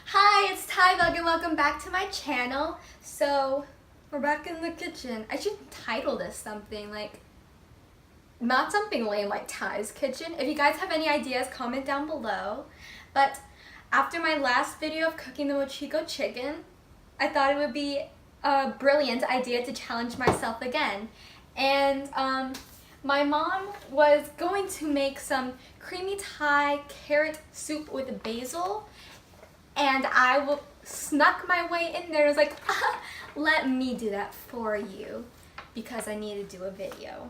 Hi, it's TaiBug and welcome back to my channel. So, we're back in the kitchen. I should title this something like, not something lame like Ty's Kitchen. If you guys have any ideas, comment down below. But after my last video of cooking the mochiko chicken, I thought it would be a brilliant idea to challenge myself again. And my mom was going to make some creamy Thai carrot soup with basil. And I snuck my way in there and was like, let me do that for you because I need to do a video.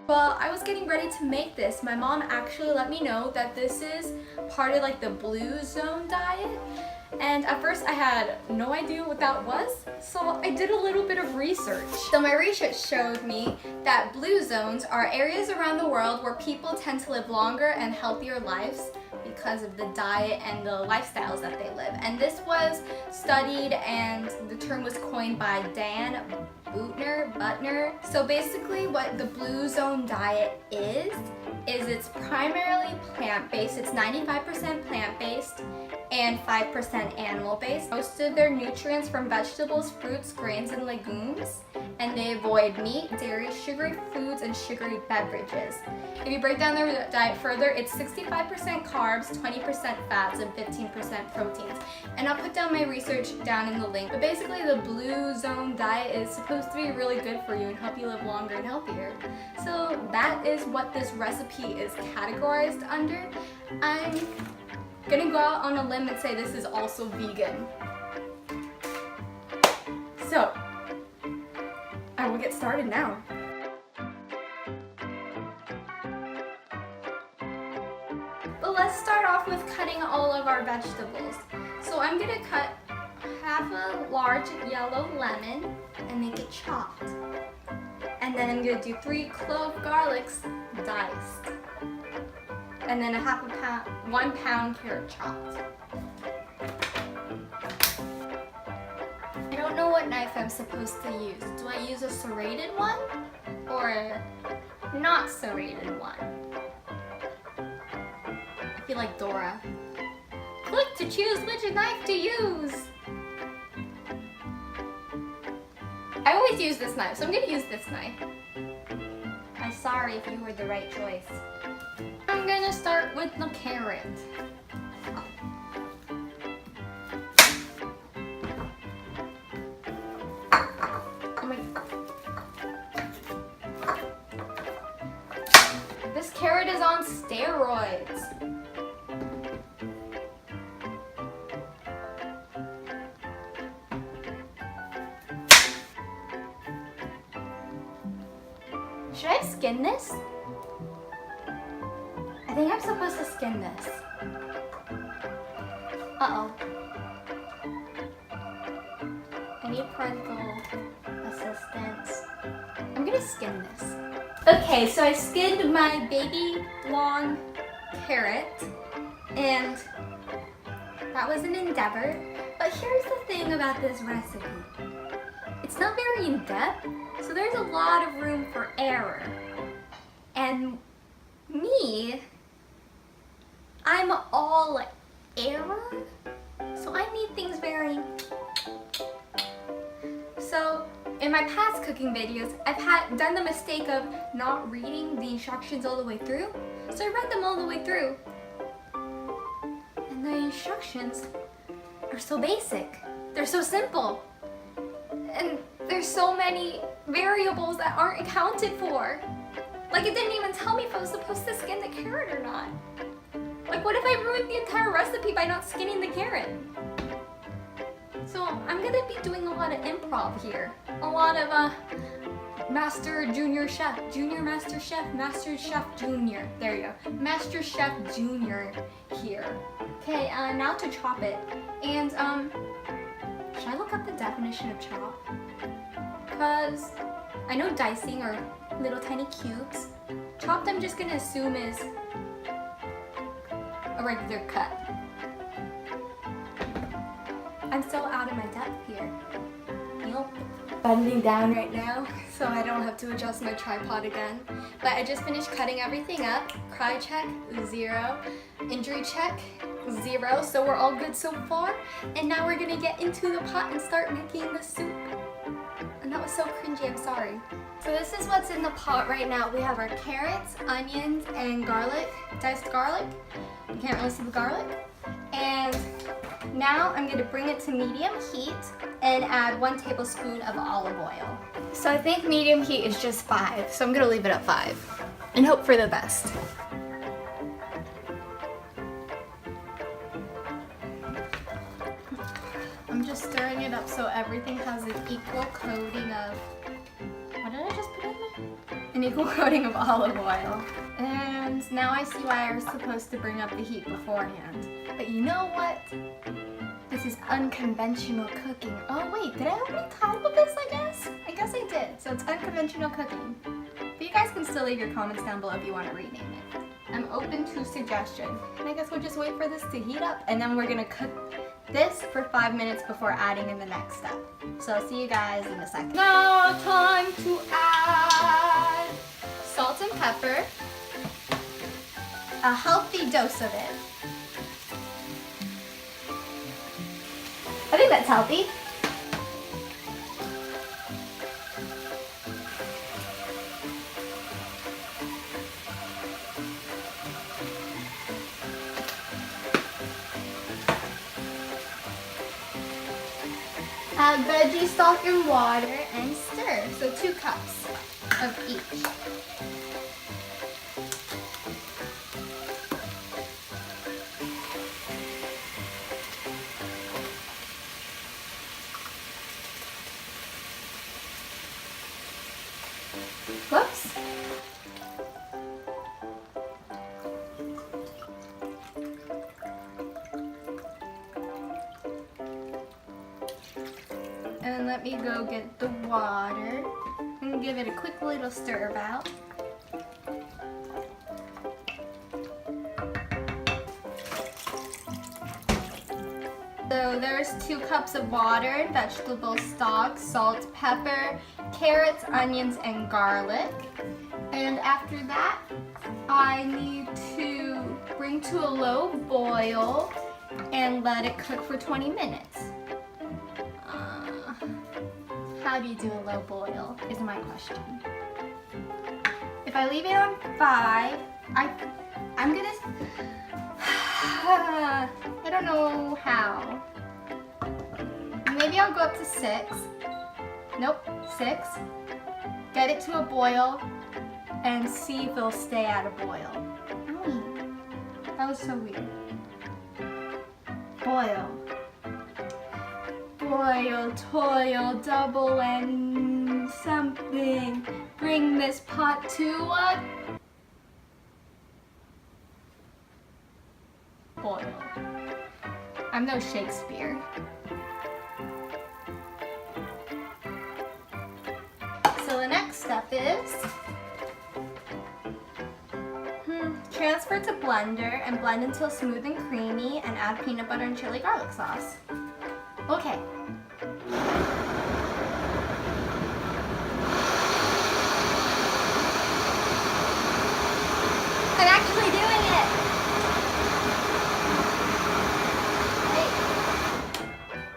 While I was getting ready to make this, my mom actually let me know that this is part of like the blue zone diet. And at first I had no idea what that was, so I did a little bit of research. So my research showed me that blue zones are areas around the world where people tend to live longer and healthier lives because of the diet and the lifestyles that they live. And this was studied and the term was coined by Dan Buettner. So basically what the blue zone diet is it's primarily plant-based. It's 95% plant-based and 5% animal-based. Most of their nutrients from vegetables, fruits, grains, and legumes. And they avoid meat, dairy, sugary foods, and sugary beverages. If you break down their diet further, it's 65% carbs, 20% fats, and 15% proteins. And I'll put down my research down in the link. But basically the blue zone diet is supposed to be really good for you and help you live longer and healthier. So that is what this recipe is categorized under. I'm gonna go out on a limb and say this is also vegan. So, I will get started now. But let's start off with cutting all of our vegetables. So I'm gonna cut half a large yellow lemon and make it chopped. And then I'm gonna do 3 clove garlics diced. And then 1 pound carrot chopped. I don't know what knife I'm supposed to use. Do I use a serrated one or a not serrated one? I feel like Dora. Click to choose which knife to use. I always use this knife, so I'm gonna use this knife. I'm sorry if you were the right choice. I'm gonna start with the carrot. This carrot is on steroids. Should I skin this? I think I'm supposed to skin this. Uh-oh. I need parental assistance. I'm gonna skin this. Okay, so I skinned my baby long carrot, and that was an endeavor. But here's the thing about this recipe. It's not very in-depth, so there's a lot of room for error. And me, I'm all error, so I need things very... So, in my past cooking videos, I've done the mistake of not reading the instructions all the way through, so I read them all the way through. And the instructions are so basic. They're so simple. And there's so many variables that aren't accounted for. Like it didn't even tell me if I was supposed to skin the carrot or not. Like what if I ruined the entire recipe by not skinning the carrot? So I'm gonna be doing a lot of improv here. A lot of Master Junior Chef, Junior Master Chef, Master Chef Junior. There you go. Master Chef Junior here. Okay, now to chop it. And should I look up the definition of chop? Because I know dicing are little tiny cubes. Chopped I'm just gonna assume is a regular cut. I'm so out of my depth here. Yup. bending down right now, so I don't have to adjust my tripod again. But I just finished cutting everything up. Cry check, 0. Injury check, 0. So we're all good so far. And now we're gonna get into the pot and start making the soup. And that was so cringy, I'm sorry. So this is what's in the pot right now. We have our carrots, onions, and garlic, diced garlic. You can't really see the garlic. And now I'm gonna bring it to medium heat and add 1 tablespoon of olive oil. So I think medium heat is just 5, so I'm gonna leave it at 5 and hope for the best. I'm just stirring it up so everything has an equal coating of, what did I just put in there? An equal coating of olive oil. And now I see why I was supposed to bring up the heat beforehand. But you know what? This is unconventional cooking. Oh wait, did I already title this, I guess? I guess I did. So it's unconventional cooking. But you guys can still leave your comments down below if you want to rename it. I'm open to suggestion. And I guess we'll just wait for this to heat up and then we're gonna cook this for 5 minutes before adding in the next step. So I'll see you guys in a second. Now time to add salt and pepper. A healthy dose of it. I think that's healthy. Add veggie stock and water and stir. So 2 cups of each. Whoops. And let me go get the water and give it a quick little stir about. So there's 2 cups of water, vegetable stock, salt, pepper, carrots, onions, and garlic. And after that, I need to bring to a low boil and let it cook for 20 minutes. How do you do a low boil is my question. If I leave it on 5, I'm gonna, I don't know how. Maybe I'll go up to 6. Nope, 6. Get it to a boil and see if it'll stay at a boil. That was so weird. Boil. Boil, toil, double and something. Bring this pot to a boil. I'm no Shakespeare. So the next step is transfer to blender and blend until smooth and creamy and add peanut butter and chili garlic sauce. Okay. I'm actually doing it! Hey.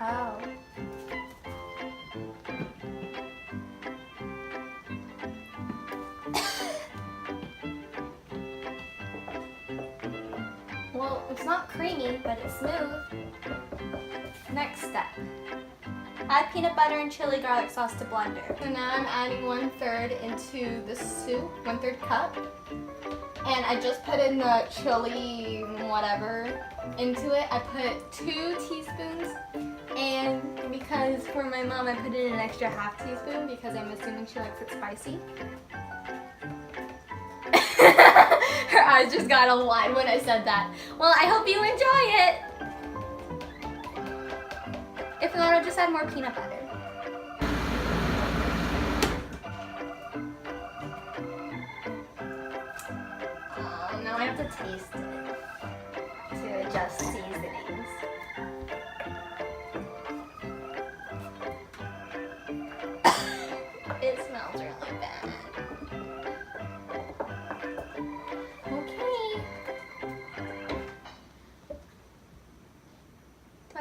Oh. Well, it's not creamy, but it's smooth. Next step. Add peanut butter and chili garlic sauce to blender. So now I'm adding 1/3 into the soup, 1/3 cup. And I just put in the chili whatever into it. I put 2 teaspoons, and because for my mom I put in an extra ½ teaspoon because I'm assuming she likes it spicy. Her eyes just got all wide when I said that. Well, I hope you enjoy it. If not, I'll just add more peanut butter. Now I have to taste it to adjust seasonings.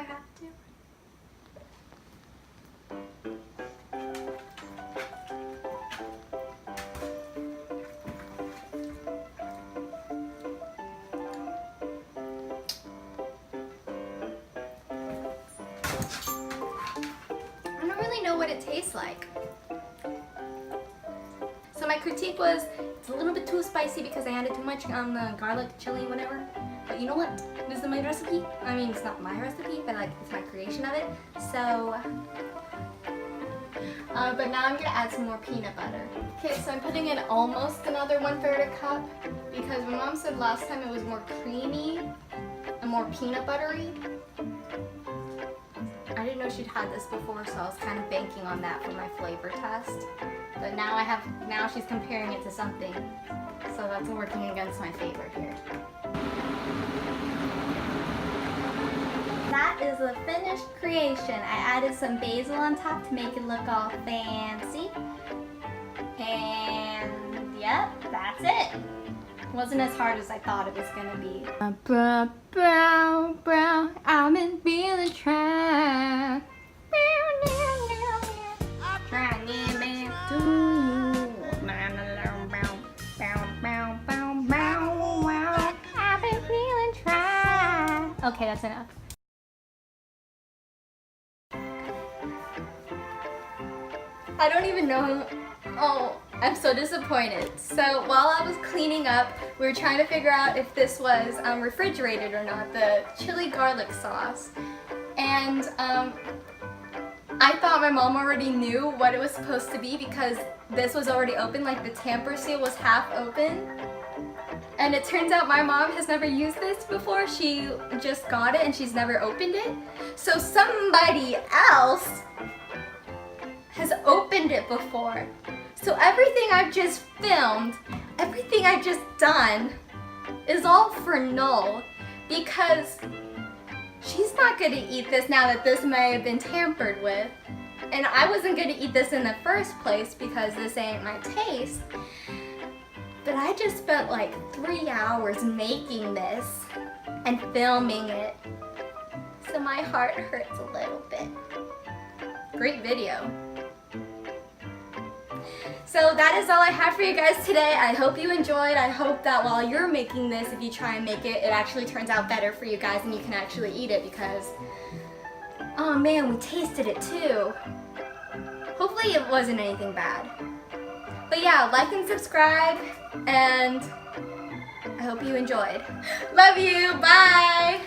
have to. I don't really know what it tastes like. So my critique was it's a little bit too spicy because I added too much on the garlic, chili, whatever. But you know what? This is my recipe. I mean, it's not my recipe, but like it's my creation of it. So, but now I'm gonna add some more peanut butter. Okay, so I'm putting in almost another 1/3 a cup because my mom said last time it was more creamy and more peanut buttery. I didn't know she'd had this before, so I was kind of banking on that for my flavor test. But now she's comparing it to something, so that's working against my favor here. That is the finished creation. I added some basil on top to make it look all fancy. And yep, that's it. Wasn't as hard as I thought it was gonna be. Brown, brown, brown, I've been feeling trapped. Trying to get back to you. I've been feeling trapped. Okay, that's enough. I don't even know. Oh, I'm so disappointed. So while I was cleaning up, we were trying to figure out if this was refrigerated or not, the chili garlic sauce. And I thought my mom already knew what it was supposed to be because this was already open, like the tamper seal was half open. And it turns out my mom has never used this before. She just got it and she's never opened it. So somebody else has opened it before. So everything I've just filmed, everything I've just done is all for null because she's not gonna eat this now that this may have been tampered with. And I wasn't gonna eat this in the first place because this ain't my taste. But I just spent like 3 hours making this and filming it. So my heart hurts a little bit. Great video. So that is all I have for you guys today. I hope you enjoyed. I hope that while you're making this, if you try and make it, it actually turns out better for you guys and you can actually eat it because, oh man, we tasted it too. Hopefully it wasn't anything bad. But yeah, like and subscribe, and I hope you enjoyed. Love you, bye!